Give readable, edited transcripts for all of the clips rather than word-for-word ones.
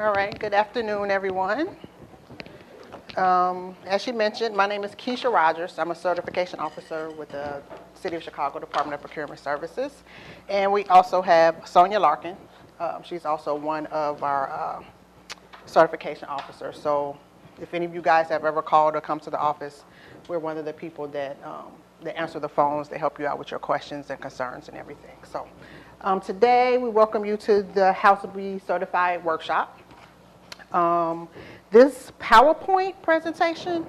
All right, good afternoon, everyone. As she mentioned, my name is Keisha Rogers. I'm a certification officer with the City of Chicago Department of Procurement Services. And we also have Sonia Larkin. She's also one of our certification officers. So if any of you guys have ever called or come to the office, we're one of the people that answer the phones, they help you out with your questions and concerns and everything. So today we welcome you to the How to Be Certified workshop. This PowerPoint presentation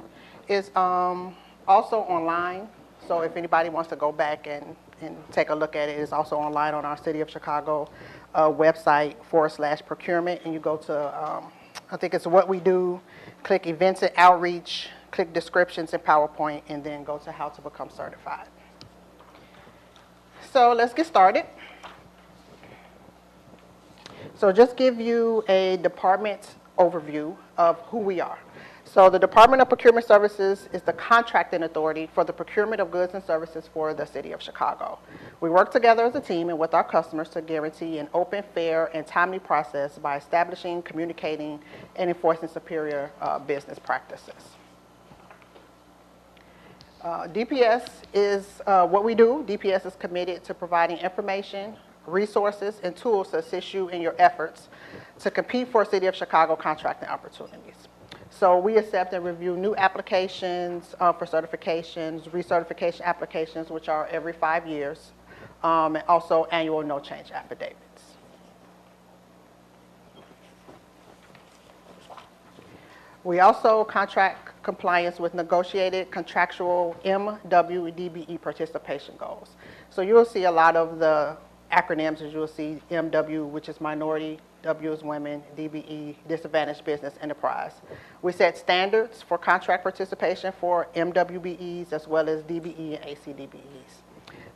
is also online. So if anybody wants to go back and take a look at it, it's also online on our City of Chicago website /procurement. And you go to, I think it's What We Do, click Events and Outreach, click Descriptions in PowerPoint, and then go to How to Become Certified. So let's get started. So just give you a department overview of who we are. So the Department of Procurement Services is the contracting authority for the procurement of goods and services for the City of Chicago. We work together as a team and with our customers to guarantee an open, fair, and timely process by establishing, communicating, and enforcing superior business practices. DPS is what we do. DPS is committed to providing information, resources, and tools to assist you in your efforts to compete for City of Chicago contracting opportunities. So we accept and review new applications for certifications, recertification applications, which are every 5 years, and also annual no change affidavits. We also contract compliance with negotiated contractual MWDBE participation goals. So you'll see a lot of the acronyms, as you'll see MW, which is minority, W is women, DBE, disadvantaged business enterprise. We set standards for contract participation for MWBEs as well as DBE and ACDBEs.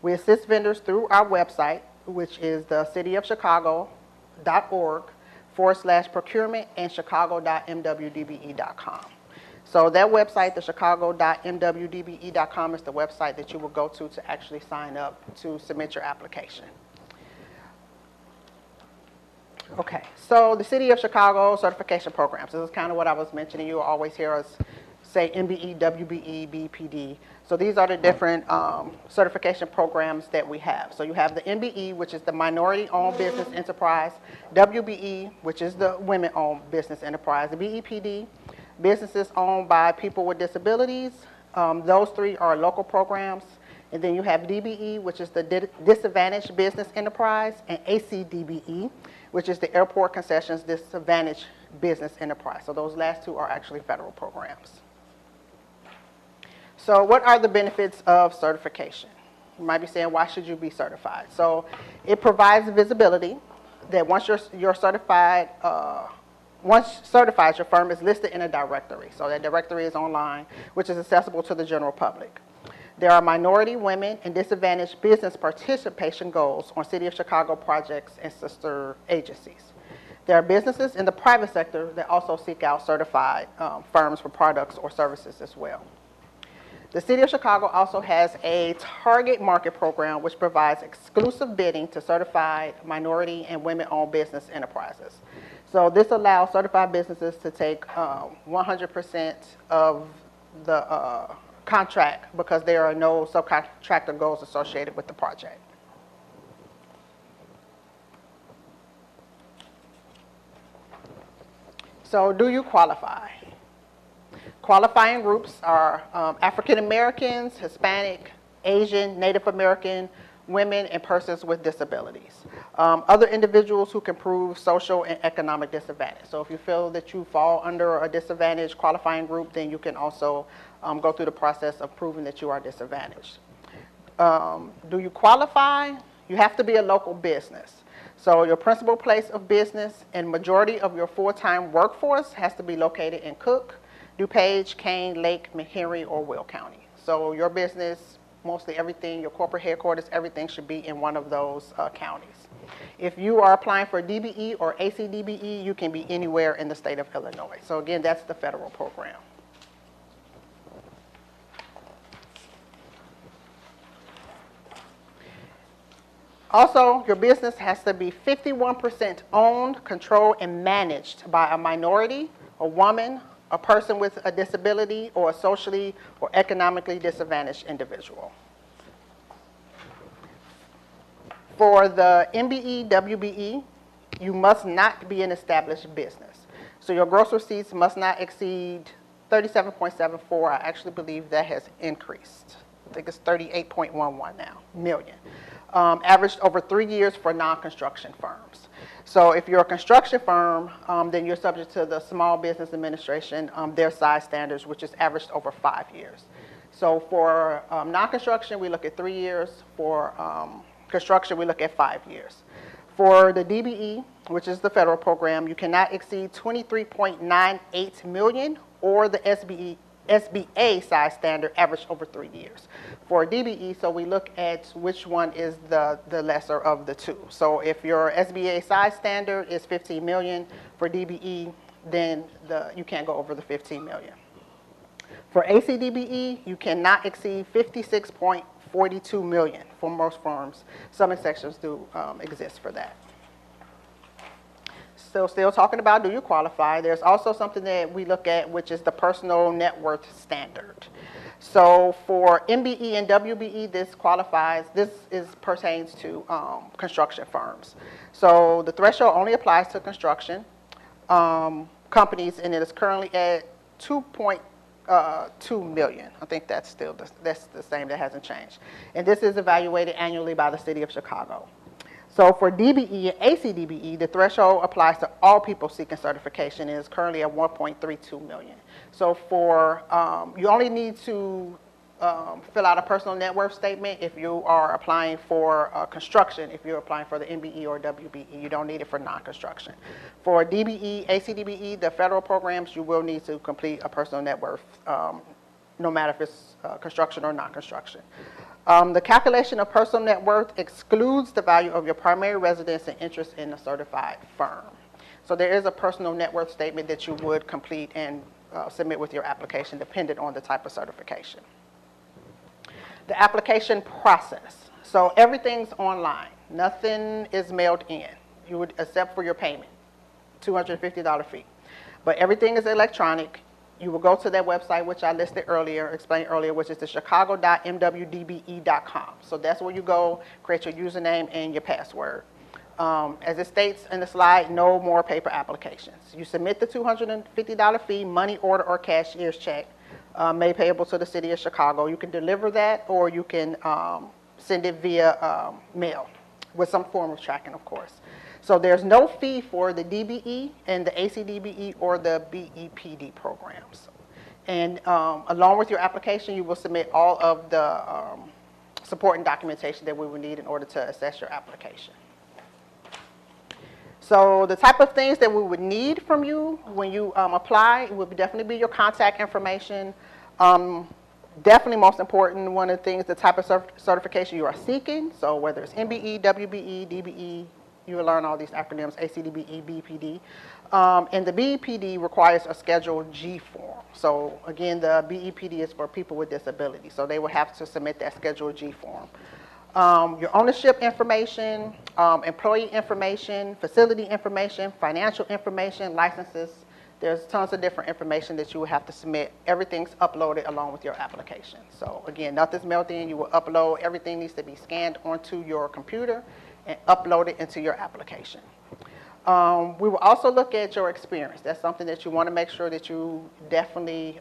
We assist vendors through our website, which is the cityofchicago.org/procurement and chicago.mwdbe.com. So that website, the chicago.mwdbe.com, is the website that you will go to actually sign up to submit your application. Okay, so the City of Chicago certification programs. This is kind of what I was mentioning. You always hear us say MBE, WBE, BEPD. So these are the different certification programs that we have. So you have the MBE, which is the minority-owned business enterprise, WBE, which is the women-owned business enterprise, the BEPD, businesses owned by people with disabilities. Those three are local programs. And then you have DBE, which is the disadvantaged business enterprise, and ACDBE, which is the airport concessions disadvantaged business enterprise. So those last two are actually federal programs. So what are the benefits of certification? You might be saying, why should you be certified? So it provides visibility that once you're certified, once certified, your firm is listed in a directory. So that directory is online, which is accessible to the general public. There are minority, women, and disadvantaged business participation goals on City of Chicago projects and sister agencies. There are businesses in the private sector that also seek out certified firms for products or services as well. The City of Chicago also has a target market program which provides exclusive bidding to certified minority and women-owned business enterprises. So this allows certified businesses to take 100% of the contract because there are no subcontractor goals associated with the project. So do you qualify? Qualifying groups are African Americans, Hispanic, Asian, Native American, women, and persons with disabilities. Other individuals who can prove social and economic disadvantage. So if you feel that you fall under a disadvantaged qualifying group, then you can also go through the process of proving that you are disadvantaged. Do you qualify? You have to be a local business. So your principal place of business and majority of your full-time workforce has to be located in Cook, DuPage, Kane, Lake, McHenry, or Will County. So your business, mostly everything, your corporate headquarters, everything should be in one of those counties. If you are applying for DBE or ACDBE, you can be anywhere in the state of Illinois. So again, that's the federal program. Also, your business has to be 51% owned, controlled, and managed by a minority, a woman, a person with a disability, or a socially or economically disadvantaged individual. For the MBE, WBE, you must not be an established business. So your gross receipts must not exceed 37.74. I actually believe that has increased. I think it's 38.11 now, million. Averaged over 3 years for non-construction firms. So if you're a construction firm, then you're subject to the Small Business Administration, their size standards, which is averaged over 5 years. So for non-construction, we look at 3 years. For construction, we look at 5 years. For the DBE, which is the federal program, you cannot exceed 23.98 million, or the SBA size standard averaged over 3 years. For DBE, so we look at which one is the lesser of the two. So if your SBA size standard is 15 million for DBE, then you can't go over the 15 million. For ACDBE, you cannot exceed 56.42 million for most firms. Some exceptions do exist for that. So still talking about, do you qualify? There's also something that we look at, which is the personal net worth standard. So for MBE and WBE, this pertains to construction firms. So the threshold only applies to construction companies, and it is currently at 2.2 million. I think that's the same, that hasn't changed. And this is evaluated annually by the City of Chicago. So for DBE and ACDBE, the threshold applies to all people seeking certification and is currently at 1.32 million. So for, you only need to fill out a personal net worth statement if you are applying for construction. If you're applying for the MBE or WBE, you don't need it for non-construction. For DBE, ACDBE, the federal programs, you will need to complete a personal net worth, no matter if it's construction or non-construction. The calculation of personal net worth excludes the value of your primary residence and interest in a certified firm. So there is a personal net worth statement that you would complete and submit with your application, depending on the type of certification. The application process. So everything's online. Nothing is mailed in. You would, except for your payment, $250 fee. But everything is electronic. You will go to that website, which I listed earlier, explained earlier, which is the chicago.mwdbe.com. So that's where you go, create your username and your password. As it states in the slide, no more paper applications. You submit the $250 fee, money order or cashier's check, made payable to the City of Chicago. You can deliver that, or you can send it via mail with some form of tracking, of course. So there's no fee for the DBE and the ACDBE or the BEPD programs. And along with your application, you will submit all of the supporting documentation that we will need in order to assess your application. So the type of things that we would need from you when you apply would definitely be your contact information. Definitely most important, one of the things, the type of certification you are seeking. So whether it's MBE, WBE, DBE, you will learn all these acronyms, ACDBE, BEPD. And the BEPD requires a Schedule G form. So again, the BEPD is for people with disabilities. So they will have to submit that Schedule G form. Your ownership information, employee information, facility information, financial information, licenses. There's tons of different information that you will have to submit. Everything's uploaded along with your application. So again, nothing's mailed in. You will upload. Everything needs to be scanned onto your computer and upload it into your application. We will also look at your experience. That's something that you want to make sure that you definitely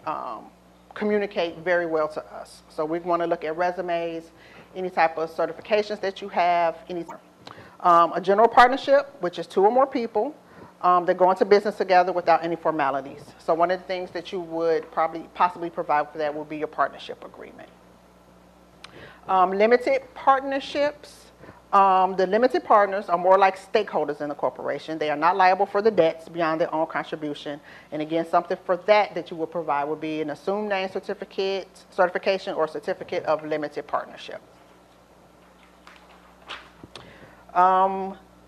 communicate very well to us. So we want to look at resumes, any type of certifications that you have, a general partnership, which is 2 or more people that go into business together without any formalities. So one of the things that you would possibly provide for that will be your partnership agreement. Limited partnerships. The limited partners are more like stakeholders in the corporation. They are not liable for the debts beyond their own contribution. And again, something for that you will provide will be an assumed name certification or certificate of limited partnership.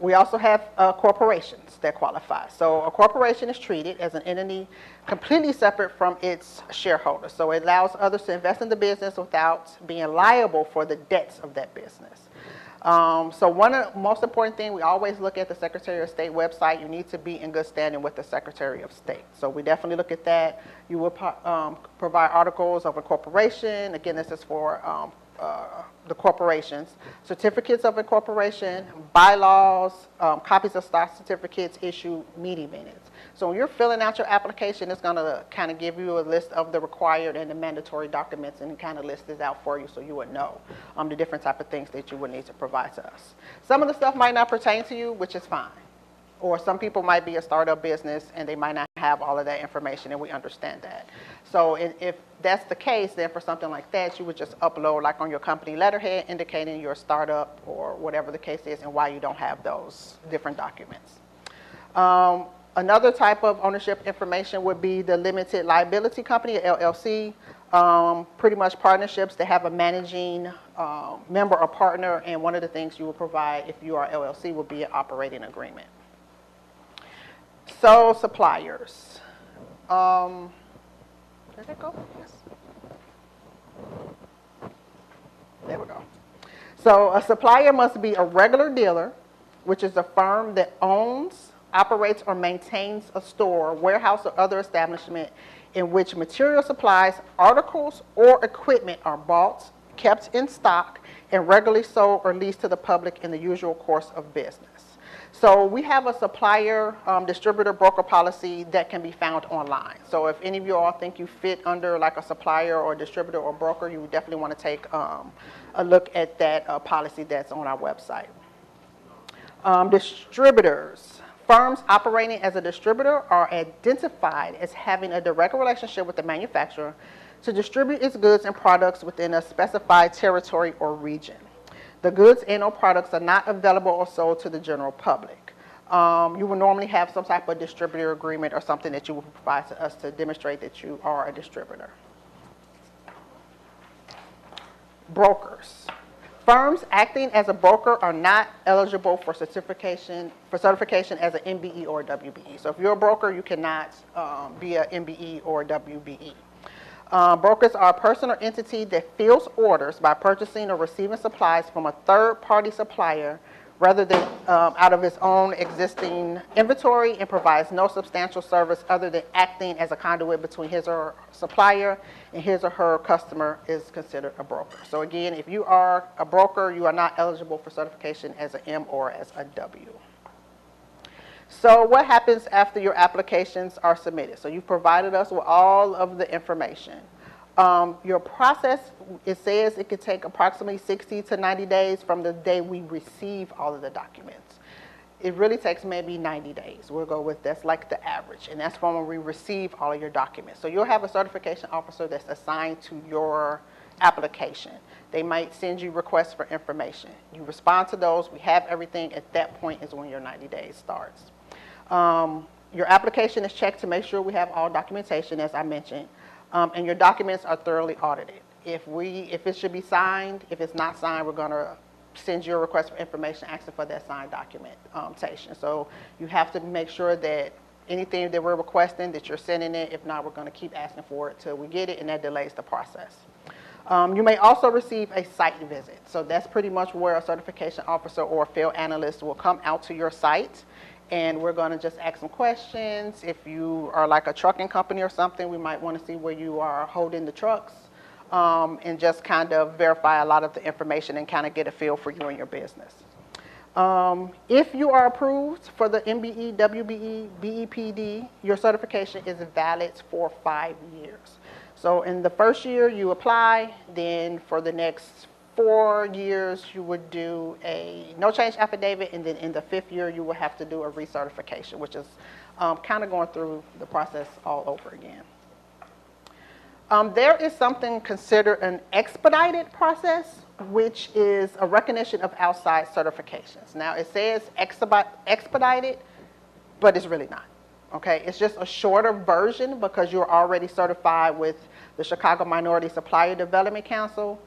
We also have corporations that qualify. So a corporation is treated as an entity completely separate from its shareholders. So it allows others to invest in the business without being liable for the debts of that business. So one of the most important things, we always look at the Secretary of State website. You need to be in good standing with the Secretary of State. So we definitely look at that. You will provide articles of incorporation. Again, this is for the corporations, certificates of incorporation, bylaws, copies of stock certificates, issue meeting minutes. So when you're filling out your application, it's going to kind of give you a list of the required and the mandatory documents, and kind of list this out for you so you would know the different type of things that you would need to provide to us. Some of the stuff might not pertain to you, which is fine. Or some people might be a startup business and they might not have all of that information, and we understand that. So if that's the case, then for something like that, you would just upload like on your company letterhead indicating your startup or whatever the case is and why you don't have those different documents. Another type of ownership information would be the limited liability company, LLC, pretty much partnerships that have a managing member or partner, and one of the things you will provide if you are LLC will be an operating agreement. So suppliers. Did it go? Yes. There we go. So a supplier must be a regular dealer, which is a firm that owns, operates, or maintains a store, warehouse, or other establishment in which material supplies, articles, or equipment are bought, kept in stock, and regularly sold or leased to the public in the usual course of business. So we have a supplier, distributor, broker policy that can be found online. So if any of you all think you fit under like a supplier or distributor or broker, you definitely want to take a look at that policy that's on our website. Distributors. Firms operating as a distributor are identified as having a direct relationship with the manufacturer to distribute its goods and products within a specified territory or region. The goods and/or products are not available or sold to the general public. You will normally have some type of distributor agreement or something that you will provide to us to demonstrate that you are a distributor. Brokers. Firms acting as a broker are not eligible for certification as an MBE or WBE. So if you're a broker, you cannot be an MBE or WBE. Brokers are a person or entity that fills orders by purchasing or receiving supplies from a third-party supplier rather than out of its own existing inventory, and provides no substantial service other than acting as a conduit between his or her supplier and his or her customer is considered a broker. So again, if you are a broker, you are not eligible for certification as an M or as a W. So what happens after your applications are submitted? So you've provided us with all of the information. Your process, it says it could take approximately 60 to 90 days from the day we receive all of the documents. It really takes maybe 90 days. We'll go with that's like the average, and that's from when we receive all of your documents. So you'll have a certification officer that's assigned to your application. They might send you requests for information. You respond to those. We have everything. At that point is when your 90 days starts. Your application is checked to make sure we have all documentation, as I mentioned, and your documents are thoroughly audited. If it should be signed, if it's not signed, we're going to send you a request for information asking for that signed documentation. So you have to make sure that anything that we're requesting, that you're sending it. If not, we're going to keep asking for it till we get it, and that delays the process. You may also receive a site visit. So that's pretty much where a certification officer or a field analyst will come out to your site, and we're going to just ask some questions. If you are like a trucking company or something, we might want to see where you are holding the trucks, and just kind of verify a lot of the information and kind of get a feel for you and your business. If you are approved for the MBE, WBE, BEPD, your certification is valid for 5 years. So in the first year you apply, then for the next 4 years you would do a no change affidavit, and then in the 5th year you will have to do a recertification, which is kind of going through the process all over again. There is something considered an expedited process, which is a recognition of outside certifications. Now it says expedited, but it's really not. Okay, it's just a shorter version because you're already certified with the Chicago Minority Supplier Development Council.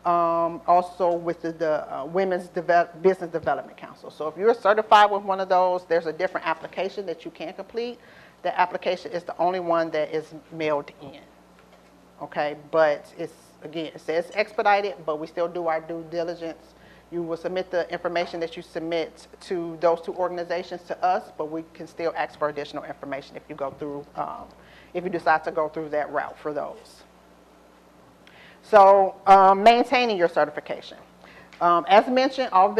also with the Women's Business Development Council. So if you're certified with one of those, there's a different application that you can complete. The application is the only one that is mailed in, okay? But it's, again, it says expedited, but we still do our due diligence. You will submit the information that you submit to those two organizations to us, but we can still ask for additional information if you go through, if you decide to go through that route for those. So maintaining your certification. As mentioned, all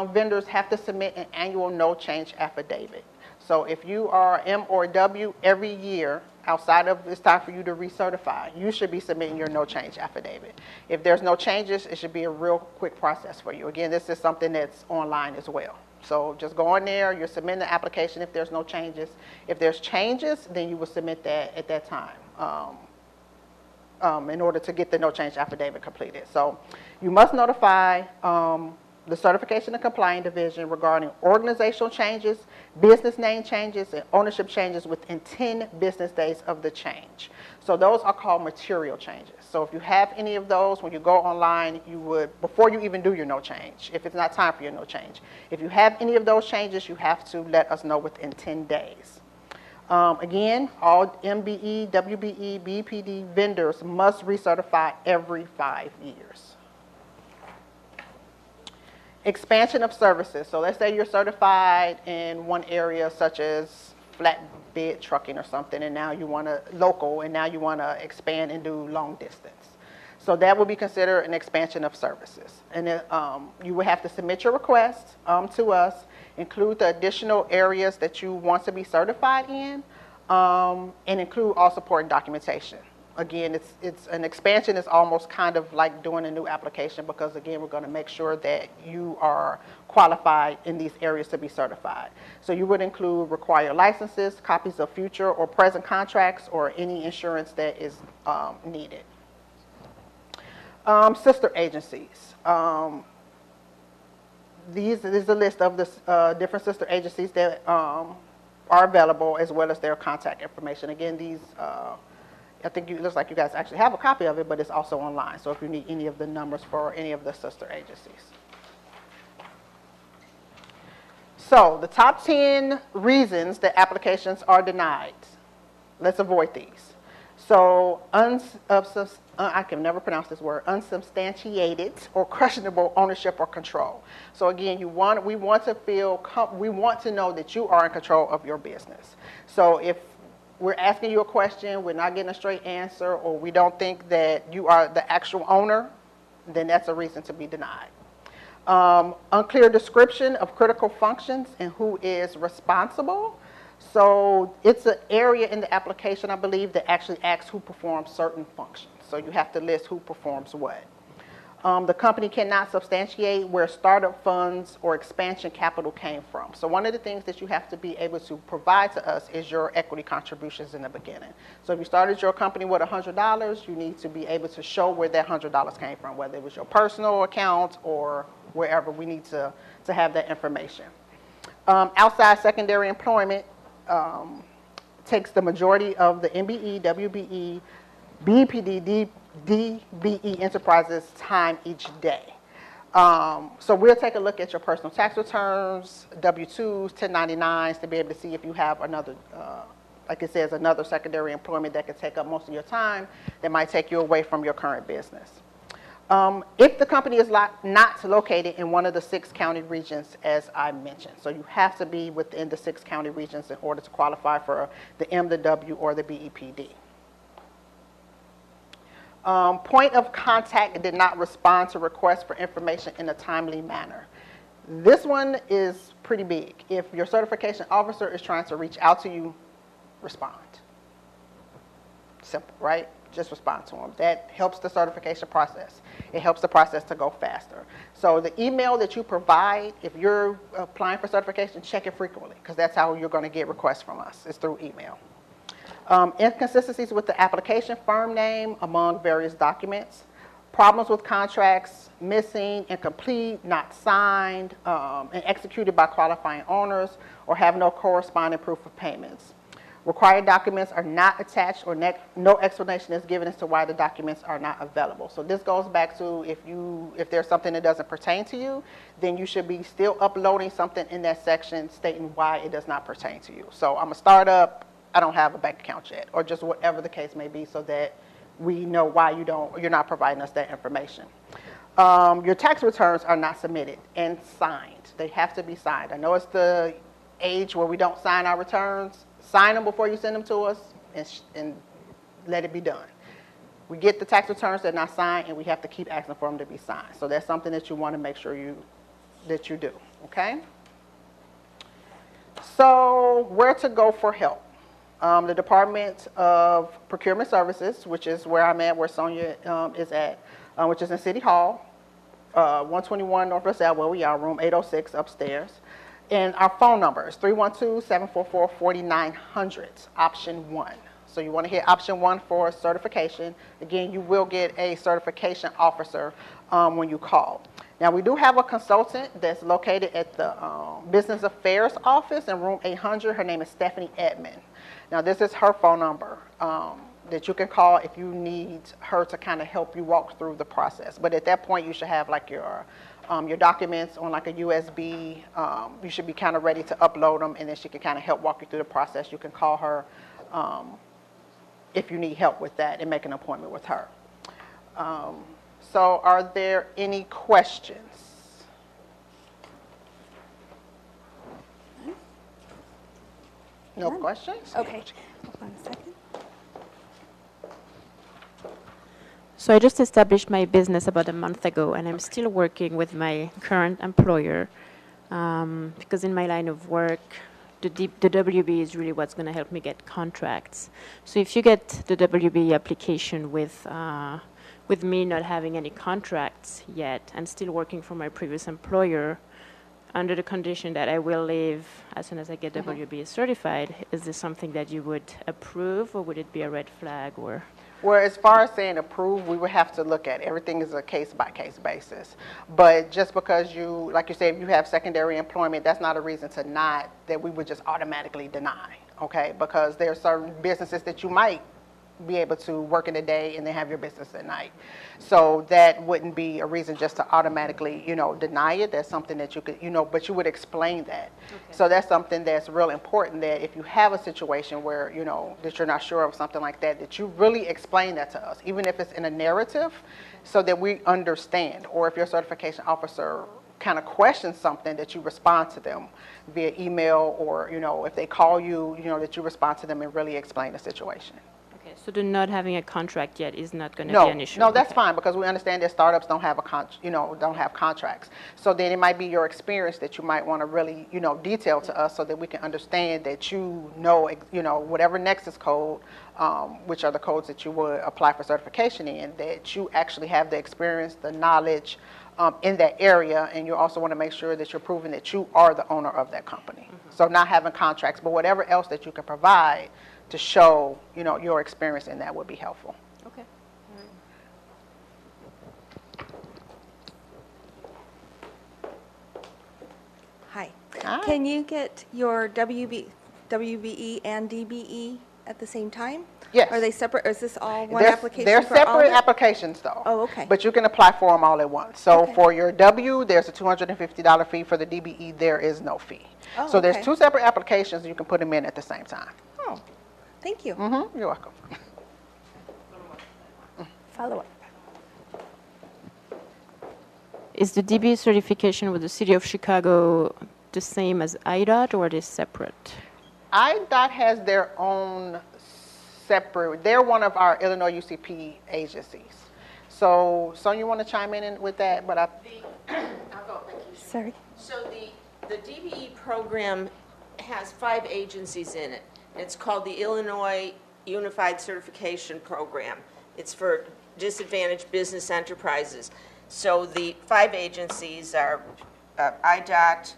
vendors have to submit an annual no change affidavit. So if you are M or W every year, outside of it's time for you to recertify, you should be submitting your no change affidavit. If there's no changes, it should be a real quick process for you. Again, this is something that's online as well. So just go in there, you're submitting the application if there's no changes. If there's changes, then you will submit that at that time in order to get the no change affidavit completed. So you must notify the Certification and Compliance Division regarding organizational changes, business name changes, and ownership changes within 10 business days of the change. So those are called material changes. So if you have any of those, when you go online, you would, before you even do your no change, if it's not time for your no change, if you have any of those changes, you have to let us know within 10 days. Again, all MBE, WBE, BEPD vendors must recertify every 5 years. Expansion of services. So let's say you're certified in one area such as flatbed trucking or something, and now you want to local, and now you want to expand and do long distance. So that would be considered an expansion of services. And you would have to submit your request to us, include the additional areas that you want to be certified in, and include all supporting documentation. Again, it's an expansion is almost kind of like doing a new application because, again, we're going to make sure that you are qualified in these areas to be certified. So you would include required licenses, copies of future or present contracts, or any insurance that is needed. Sister agencies. This is a list of the different sister agencies that are available, as well as their contact information. Again, these I think it looks like you guys actually have a copy of it, but it's also online. So if you need any of the numbers for any of the sister agencies. So the top 10 reasons that applications are denied. Let's avoid these. So I can never pronounce this word, unsubstantiated or questionable ownership or control. So again, we want to know that you are in control of your business. So if we're asking you a question, we're not getting a straight answer, or we don't think that you are the actual owner, then that's a reason to be denied. Unclear description of critical functions and who is responsible. So it's an area in the application, I believe, that actually asks who performs certain functions. So you have to list who performs what. The company cannot substantiate where startup funds or expansion capital came from. So one of the things that you have to be able to provide to us is your equity contributions in the beginning. So if you started your company with $100, you need to be able to show where that $100 came from, whether it was your personal account or wherever. We need to have that information. Outside secondary employment takes the majority of the MBE, WBE, BEPD, DBE enterprises time each day. So we'll take a look at your personal tax returns, W-2s, 1099s to be able to see if you have another, like it says, another secondary employment that could take up most of your time, that might take you away from your current business. If the company is not located in one of the 6 county regions, as I mentioned. So you have to be within the 6 county regions in order to qualify for the M, the W, or the BEPD. Point of contact did not respond to requests for information in a timely manner. This one is pretty big. If your certification officer is trying to reach out to you, respond. Simple, right? Just respond to them. That helps the certification process. It helps the process to go faster. So the email that you provide, if you're applying for certification, check it frequently, because that's how you're going to get requests from us, is through email. Inconsistencies with the application firm name among various documents, problems with contracts, missing, incomplete, not signed, and executed by qualifying owners, or have no corresponding proof of payments. Required documents are not attached or no explanation is given as to why the documents are not available. So this goes back to if there's something that doesn't pertain to you, then you should be still uploading something in that section stating why it does not pertain to you. So I'm a startup, I don't have a bank account yet, or just whatever the case may be, so that we know why you're not providing us that information. Your tax returns are not submitted and signed. They have to be signed. I know it's the age where we don't sign our returns. Sign them before you send them to us and let it be done. We get the tax returns that are not signed, and we have to keep asking for them to be signed. So that's something that you want to make sure that you do, okay? So where to go for help? The Department of Procurement Services, which is where I'm at, where Sonia is at, which is in City Hall, 121 Northwest Ave, where we are, room 806 upstairs. And our phone number is 312-744-4900, option 1. So you want to hit option 1 for certification. Again, you will get a certification officer when you call. Now, we do have a consultant that's located at the Business Affairs office in room 800. Her name is Stephanie Edmond. Now, this is her phone number that you can call if you need her to kind of help you walk through the process. But at that point, you should have like your documents on like a USB. You should be kind of ready to upload them, and then she can kind of help walk you through the process. You can call her if you need help with that and make an appointment with her. So are there any questions? No questions? Okay. Hold on a second. So I just established my business about a month ago, and I'm still working with my current employer because in my line of work, the WB is really what's going to help me get contracts. So if you get the WB application with me not having any contracts yet and still working for my previous employer, under the condition that I will leave as soon as I get WB certified, is this something that you would approve, or would it be a red flag? Or? Well, as far as saying approve, we would have to look at everything is a case-by-case basis. But just because you, like you said, if you have secondary employment, that's not a reason to not, that we would just automatically deny, okay? Because there are certain businesses that you might be able to work in the day and then have your business at night. So that wouldn't be a reason just to automatically, deny it. That's something that you could, but you would explain that. Okay. So that's something that's real important, that if you have a situation where, that you're not sure of something like that, that you really explain that to us, even if it's in a narrative, so that we understand. Or if your certification officer kind of questions something, that you respond to them via email, or, if they call you, that you respond to them and really explain the situation. So the not having a contract yet is not going to be an issue? No, that's fine, because we understand that startups don't have don't have contracts. So then it might be your experience that you might want to really, detail to us, so that we can understand that whatever Nexus code, which are the codes that you would apply for certification in, that you actually have the experience, the knowledge in that area, and you also want to make sure that you're proving that you are the owner of that company. So not having contracts, but whatever else that you can provide to show, your experience in that would be helpful. Okay. Hi. Hi. Can you get your WBE and DBE at the same time? Yes. Are they separate, or is this all one application? They're for all separate of it? applications, though. Oh, okay. But you can apply for them all at once. So Okay. for your W, there's a $250 fee. For the DBE, there is no fee. Oh, so there's okay. 2 separate applications. You can put them in at the same time. Oh, thank you. You're welcome. Follow up. Is the DB certification with the City of Chicago the same as IDOT, or are they separate? IDOT has their own separate, they're one of our Illinois UCP agencies. So, Sonia, you want to chime in with that? But I'll go, thank you. Sorry. So the DBE program has 5 agencies in it. It's called the Illinois Unified Certification Program. It's for disadvantaged business enterprises. So the 5 agencies are IDOT,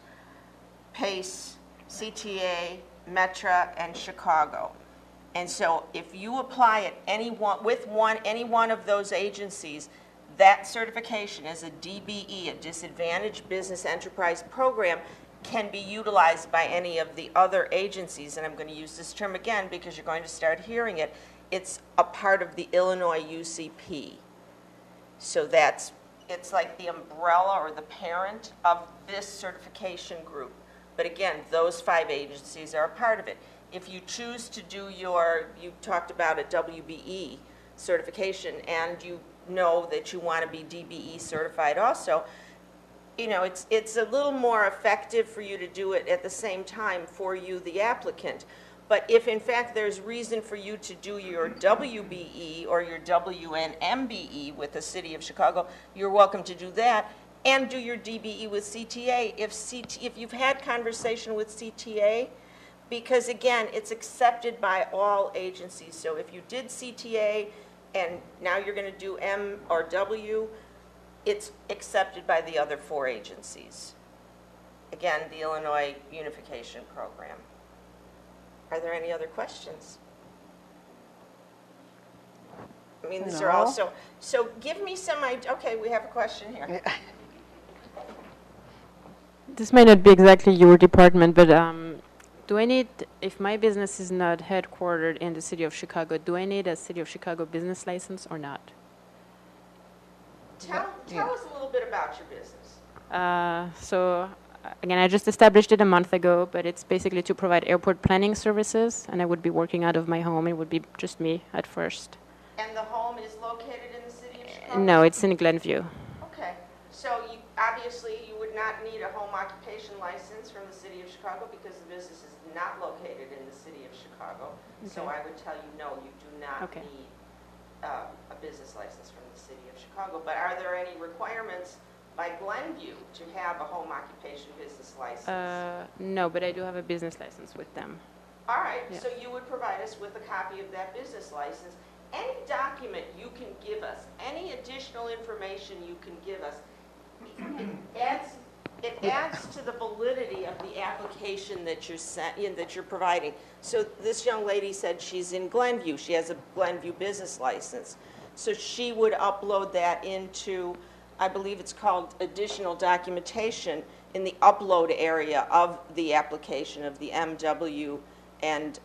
PACE, CTA, Metra, and Chicago. And so if you apply at any one of those agencies, that certification as a DBE, a Disadvantaged Business Enterprise Program, can be utilized by any of the other agencies, and I'm going to use this term again because you're going to start hearing it. It's a part of the Illinois UCP. So it's like the umbrella or the parent of this certification group. But again, those 5 agencies are a part of it. If you choose to do you talked about a WBE certification, and you know that you want to be DBE certified also, it's a little more effective for you to do it at the same time for you, the applicant. But if in fact there's reason for you to do your WBE or your WNMBE with the City of Chicago, you're welcome to do that, and do your DBE with CTA if you've had conversation with CTA, because again, it's accepted by all agencies. So if you did CTA and now you're going to do M or W, it's accepted by the other 4 agencies. Again, the Illinois Unification Program. Are there any other questions? I mean, these are No. also, so give me some idea. Okay, we have a question here. This may not be exactly your department, but do I need, if my business is not headquartered in the city of Chicago, do I need a city of Chicago business license or not? Tell us a little bit about your business. Again, I just established it a month ago, but it's basically to provide airport planning services, and I would be working out of my home. It would be just me at first. And the home is located in the city of Chicago? No, it's in Glenview. Okay, so obviously you would not need a home occupation license from the city of Chicago because the business is not located in the city of Chicago. So Okay. I would tell you, no, you do not Okay. need a business license from the city of Chicago. But are there any requirements by Glenview to have a home occupation business license? No, but I do have a business license with them. All right, Yeah. so you would provide us with a copy of that business license. Any document you can give us, any additional information you can give us, it adds to the validity of the application that you're providing. So this young lady said she's in Glenview. She has a Glenview business license. So she would upload that into, I believe it's called additional documentation, in the upload area of the application of the MW and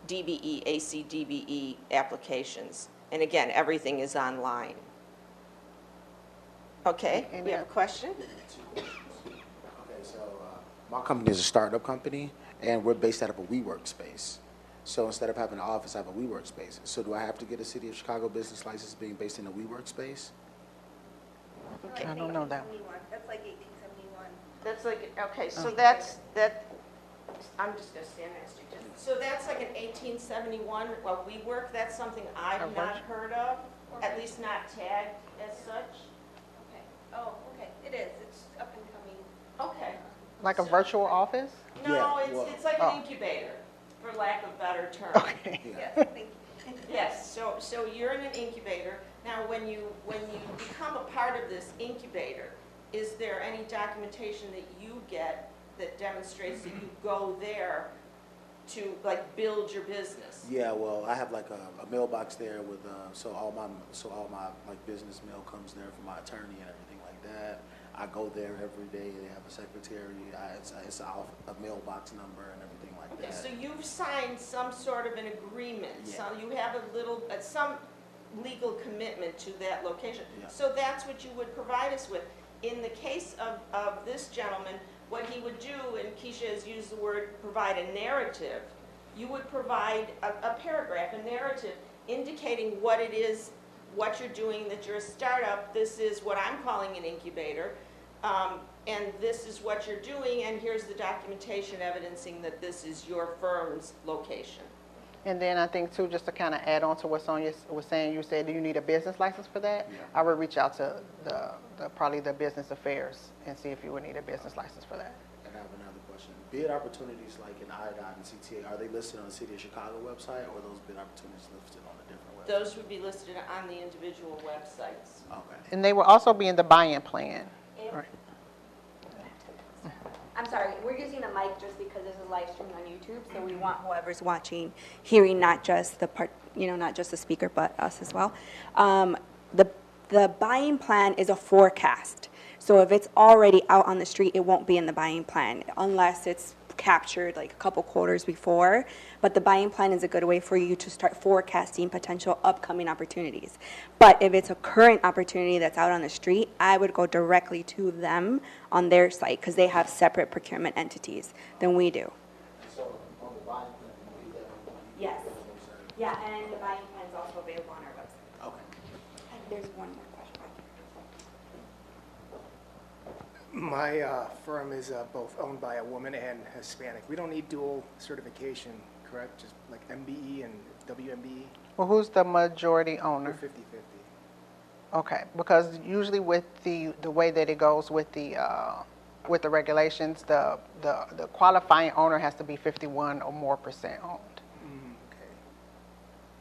DBE, ACDBE applications. And again, everything is online. Okay, we have a question? Okay, so my company is a startup company, and we're based out of a WeWork space. So instead of having an office, I have a WeWork space. So do I have to get a City of Chicago business license being based in a WeWork space? I don't know that. That's like 1871. That's like, okay, so that, I'm just gonna stand next to you. So that's like an 1871, well, WeWork, that's something I've not heard of, at least not tagged as such. Okay. Oh, okay. It is. It's up and coming. Okay. Like a virtual office? No, Yeah, well- it's like Oh. an incubator, for lack of a better term. Okay. Yes, thank you. Yes, so you're in an incubator. Now, when you become a part of this incubator, is there any documentation that you get that demonstrates that you go there to like build your business? Yeah, well, I have like a mailbox there with so all my like business mail comes there from my attorney and everything like that. I go there every day. They have a secretary. It's a mailbox number and everything like Okay, that. so you've signed some sort of an agreement, Yeah. so you have a little, some legal commitment to that location. Yeah. So that's what you would provide us with. In the case of this gentleman, what he would do, and Keisha has used the word provide a narrative, you would provide a paragraph, a narrative, indicating what it is, what you're doing, that you're a startup, this is what I'm calling an incubator, and this is what you're doing, and here's the documentation evidencing that this is your firm's location. And then I think too, just to kind of add on to what Sonia was saying, you said, do you need a business license for that? Yeah. I would reach out to probably the business affairs and see if you would need a business license for that. And I have another question. Bid opportunities like in IDOT and CTA, are they listed on the City of Chicago website, or are those bid opportunities listed on a different website? Those would be listed on the individual websites. Okay. And they will also be in the buy-in plan. Right. I'm sorry, we're using the mic just because this is live streaming on YouTube, so we want whoever's watching, hearing not just the part, not just the speaker, but us as well. The buying plan is a forecast. So if it's already out on the street, it won't be in the buying plan unless it's captured like a couple quarters before. But the buying plan is a good way for you to start forecasting potential upcoming opportunities. But if it's a current opportunity that's out on the street, I would go directly to them on their site because they have separate procurement entities than we do. So on the buying plan, you need that on the Yes. Yeah, and the buying plan is also available on our website. Okay. There's one more question. My firm is both owned by a woman and Hispanic. We don't need dual certification, correct? Just like MBE and WMBE? Well, who's the majority We're owner? 50/50. Okay, because usually with the way that it goes with the regulations, the qualifying owner has to be 51 or more percent owned. Okay.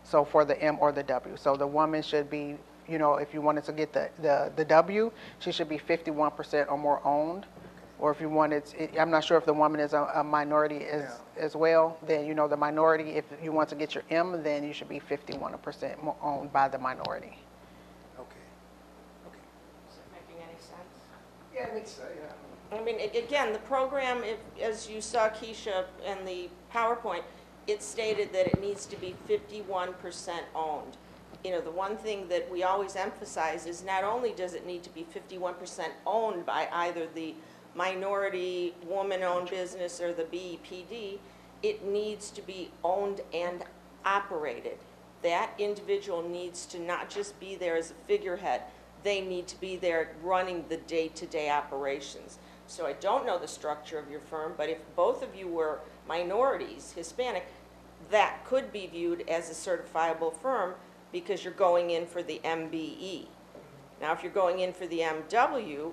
So for the M or the W. So the woman should be, you know, if you wanted to get the W, she should be 51% or more owned. Or if you wanted, I'm not sure if the woman is a minority as well, then, you know, the minority, if you want to get your M, then you should be 51% more owned by the minority. Okay. Okay. Is that making any sense? Yeah, it makes, yeah. I mean, again, the program, as you saw Keisha in the PowerPoint, it stated that it needs to be 51% owned. You know, the one thing that we always emphasize is not only does it need to be 51% owned by either the minority woman-owned business or the BEPD, it needs to be owned and operated. That individual needs to not just be there as a figurehead, they need to be there running the day-to-day operations. So I don't know the structure of your firm, but if both of you were minorities, Hispanic, that could be viewed as a certifiable firm because you're going in for the MBE. Now, if you're going in for the MW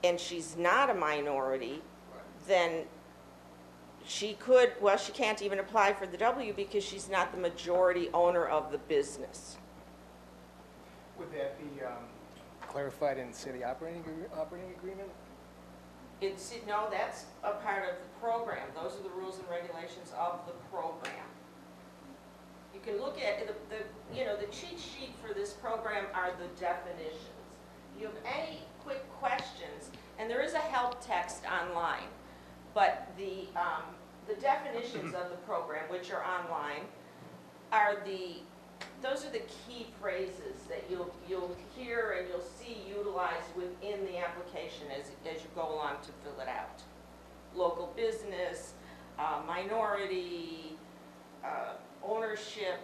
and she's not a minority, then she could, well, she can't even apply for the W because she's not the majority owner of the business. Would that be clarified in, say, the operating agreement? No, that's a part of the program. Those are the rules and regulations of the program. You can look at the cheat sheet for this program are the definitions. If you have any quick questions, and there is a help text online, but the definitions of the program, which are online, those are the key phrases that you'll hear and you'll see utilized within the application as you go along to fill it out. Local business, minority, ownership,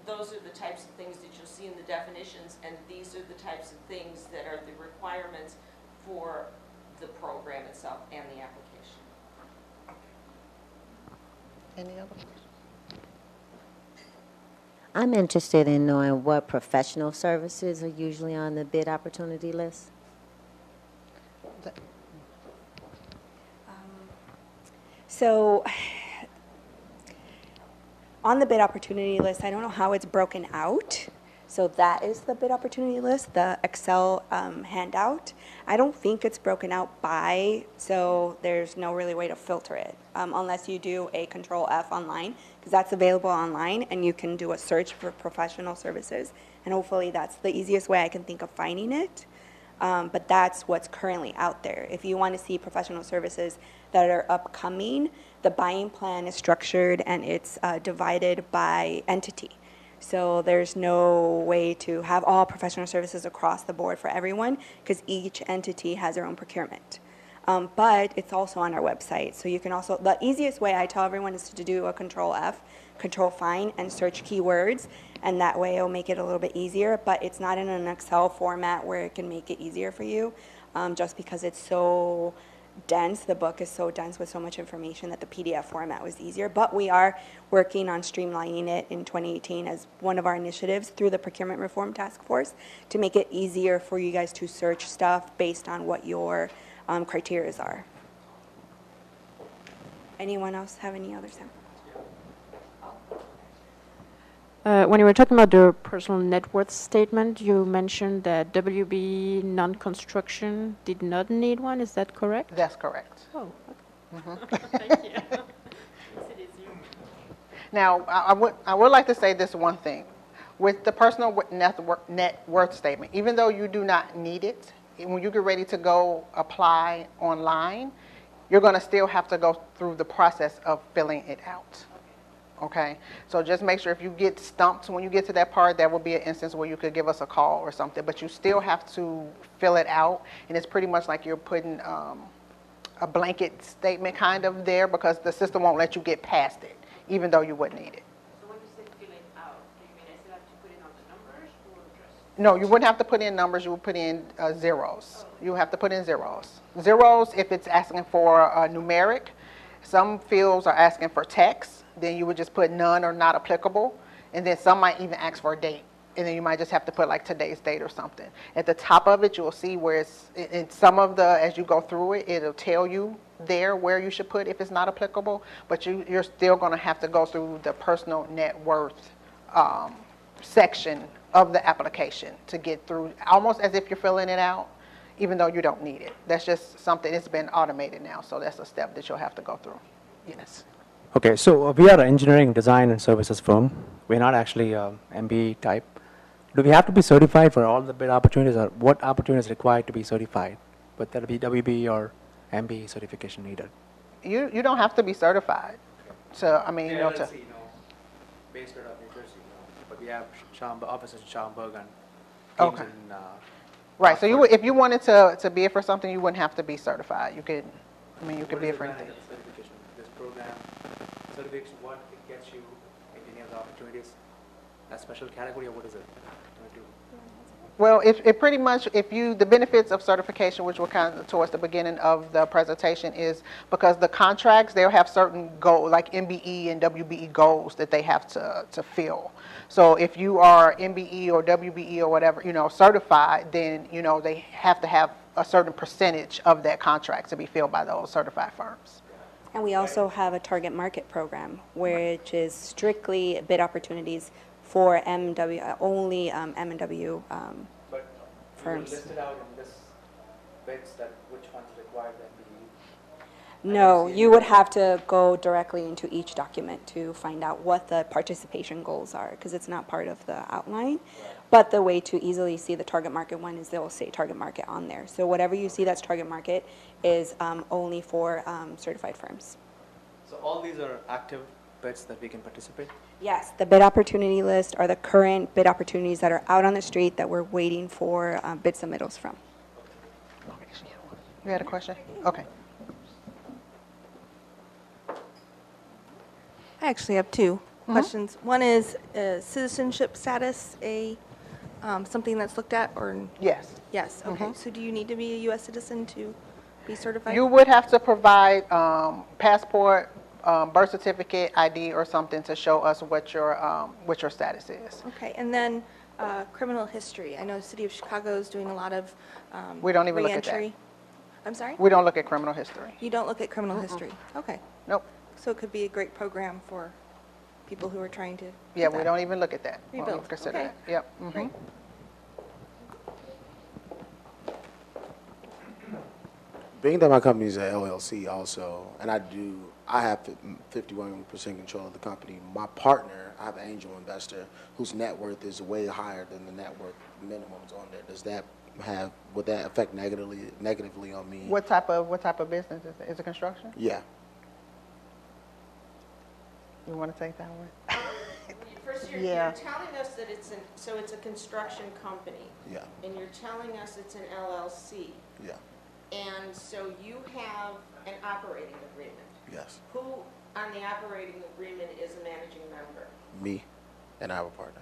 those are the types of things that you'll see in the definitions, and these are the types of things that are the requirements for the program itself and the application. Any other questions? I'm interested in knowing what professional services are usually on the bid opportunity list. So on the bid opportunity list, I don't know how it's broken out. So that is the bid opportunity list, the Excel handout. I don't think it's broken out by, so there's no really way to filter it unless you do a Control F online, because that's available online and you can do a search for professional services. And hopefully that's the easiest way I can think of finding it. But that's what's currently out there. If you want to see professional services that are upcoming, the buying plan is structured and it's divided by entity. So there's no way to have all professional services across the board for everyone because each entity has their own procurement. But it's also on our website. So you can also, the easiest way I tell everyone is to do a Control F, Control Find, and search keywords. And that way it'll make it a little bit easier. But it's not in an Excel format where it can make it easier for you just because it's so dense. The book is so dense with so much information that the PDF format was easier. But we are working on streamlining it in 2018 as one of our initiatives through the Procurement Reform Task Force to make it easier for you guys to search stuff based on what your criteria are. Anyone else have any other samples? When you were talking about the personal net worth statement, you mentioned that WB non-construction did not need one. Is that correct? That's correct. Oh, okay. Thank you. Makes it easier. Now, I would like to say this one thing. With the personal net worth statement, even though you do not need it, when you get ready to go apply online, you're going to still have to go through the process of filling it out. Okay, so just make sure if you get stumped when you get to that part, there will be an instance where you could give us a call or something, but you still have to fill it out, and it's pretty much like you're putting a blanket statement kind of there, because the system won't let you get past it, even though you would need it. So when you say fill it out, do you mean I still have to put in all the numbers or just? No, you wouldn't have to put in numbers, you would put in zeros. You have to put in zeros. Zeros if it's asking for a numeric. Some fields are asking for text, then you would just put none or not applicable, and then some might even ask for a date, and then you might just have to put like today's date or something. At the top of it, you will see where it's, in some of the, as you go through it, it'll tell you there where you should put if it's not applicable, but you're still going to have to go through the personal net worth section of the application to get through, almost as if you're filling it out, even though you don't need it. That's just something, it's been automated now, so that's a step that you'll have to go through. Yes. Okay, so we are an engineering, design, and services firm. We're not actually MBE type. Do we have to be certified for all the bid opportunities, or what opportunities required to be certified? Would that be WBE or MBE certification needed? You don't have to be certified. So, I mean, you know, to, based out of New Jersey, but we have offices in Schaumburg and teams Okay. in right, so you would, if you wanted to bid for something, you wouldn't have to be certified. You could, I mean, you could bid for anything. Certification, this program, certification, what it gets you in any of the opportunities? A special category, or what is it? Well, it pretty much, the benefits of certification, which were kind of towards the beginning of the presentation, is because the contracts, they'll have certain goals, like MBE and WBE goals that they have to fill. So if you are MBE or WBE or whatever, certified, then, they have to have a certain percentage of that contract to be filled by those certified firms. And we also have a target market program, which is strictly bid opportunities for only M&W But firms. listed out in this bids that which ones require the MBE? No, you would have to go directly into each document to find out what the participation goals are, because it's not part of the outline. But the way to easily see the target market one is they'll say target market on there. So whatever you see that's target market is only for certified firms. So all these are active bids that we can participate? Yes, the bid opportunity list are the current bid opportunities that are out on the street that we're waiting for bid submittals from. You had a question? Okay. I actually have two questions. One is citizenship status something that's looked at, or? Yes. Yes, okay. So do you need to be a U.S. citizen to be certified? You would have to provide passport, birth certificate, ID, or something to show us what your status is. Okay, and then criminal history. I know the city of Chicago is doing a lot of We don't even look at that. reentry. I'm sorry? We don't look at criminal history. You don't look at criminal history? Okay. Nope. So it could be a great program for people who are trying to. Yeah, do we that. don't even look at that. We don't Rebuild. even consider Okay. that. Yep. Mhm. Great. Being that my company is an LLC also, and I have 51% control of the company. My partner, I have an angel investor whose net worth is way higher than the net worth minimums on there. Would that affect negatively on me? What type of business is it? Is it construction? Yeah. You want to take that one? First, you're Yeah. telling us that it's a construction company, Yeah. and you're telling us it's an LLC, Yeah. and so you have an operating agreement. Yes. Who on the operating agreement is a managing member? Me, and I have a partner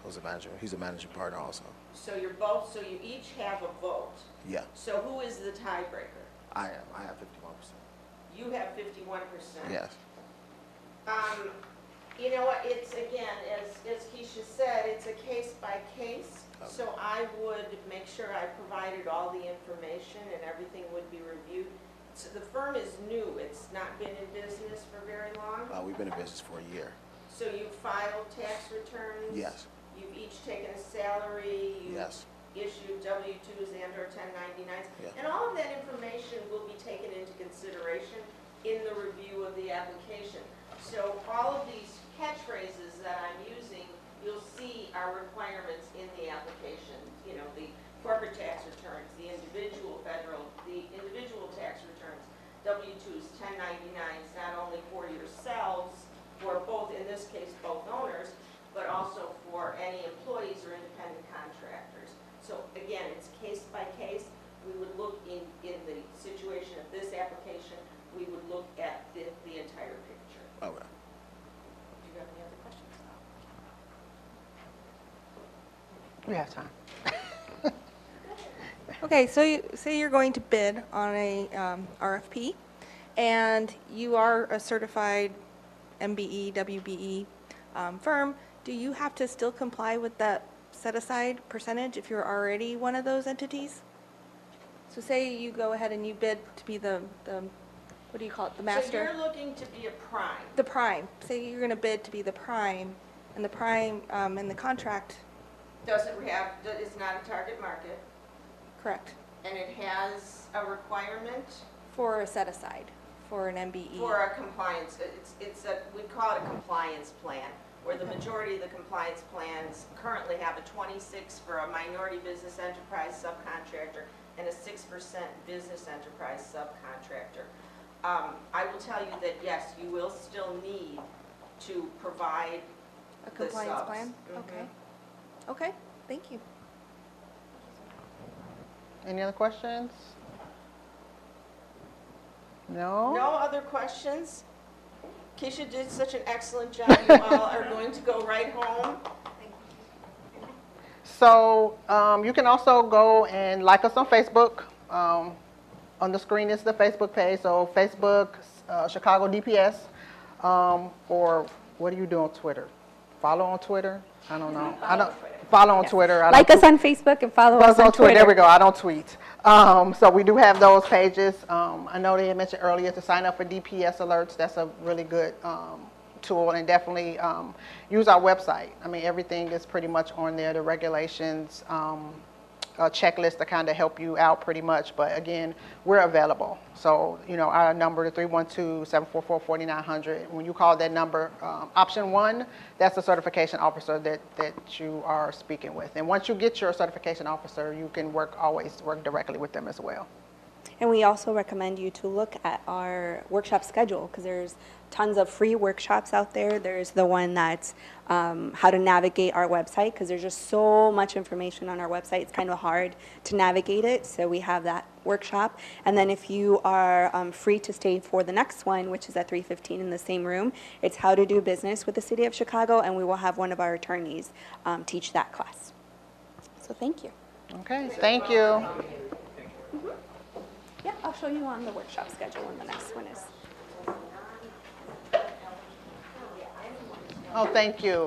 who's a manager. He's a managing partner also. So you each have a vote. Yeah. So who is the tiebreaker? I am. I have 51%. You have 51%. Yes. You know what, it's, again, as Keisha said, it's a case by case. Okay. So I would make sure I provided all the information and everything would be reviewed. So the firm is new, it's not been in business for very long. We've been in business for a year. So you filed tax returns? Yes. You've each taken a salary? Yes. You've issued W-2s and/or 1099s? Yeah. And all of that information will be taken into consideration in the review of the application. So all of these catchphrases that I'm using, you'll see are requirements in the application. You know, the corporate tax returns, the individual tax returns, W-2s, 1099s, not only for yourselves, for both, in this case, both owners, but also for any employees or independent contractors. So again, it's case by case. We would look in the situation of this application, we would look at the entire picture. Okay. Do you have any other questions? We have time. Okay, so say you're going to bid on a RFP, and you are a certified MBE, WBE firm. Do you have to still comply with that set-aside percentage if you're already one of those entities? So say you go ahead and you bid to be the what do you call it, the master? So you're looking to be a prime. The prime. Say you're going to bid to be the prime, and the prime in the contract. It's not a target market, Correct. and it has a requirement For a set-aside, for an MBE. for a compliance. We call it a compliance plan, where the majority of the compliance plans currently have a 26 for a minority business enterprise subcontractor and a 6% business enterprise subcontractor. I will tell you that yes, you will still need to provide A compliance subs. plan? Mhm. Okay. Okay, thank you. Any other questions? No? No other questions? Keisha did such an excellent job. You all are going to go right home. So you can also go and like us on Facebook. On the screen is the Facebook page. So Facebook, Chicago DPS. Or what do you do on Twitter? Follow on Twitter? I don't know. I don't follow on Twitter. I Like don't us on Facebook and follow us on Twitter. Twitter. There we go. I don't tweet. So we do have those pages. I know they had mentioned earlier to sign up for DPS alerts. That's a really good tool, and definitely use our website. I mean, everything is pretty much on there. The regulations, a checklist to kind of help you out pretty much. But again, we're available. So, you know, our number is 312-744-4900. When you call that number, option 1, that's the certification officer that you are speaking with. And once you get your certification officer, you can always work directly with them as well. And we also recommend you to look at our workshop schedule because there's tons of free workshops out there. There's the one that's how to navigate our website because there's just so much information on our website. It's kind of hard to navigate it, so we have that workshop. And then if you are free to stay for the next one, which is at 3:15 in the same room, it's how to do business with the City of Chicago, and we will have one of our attorneys teach that class. So thank you. Okay, thank you. Yeah, I'll show you on the workshop schedule when the next one is. Oh, thank you.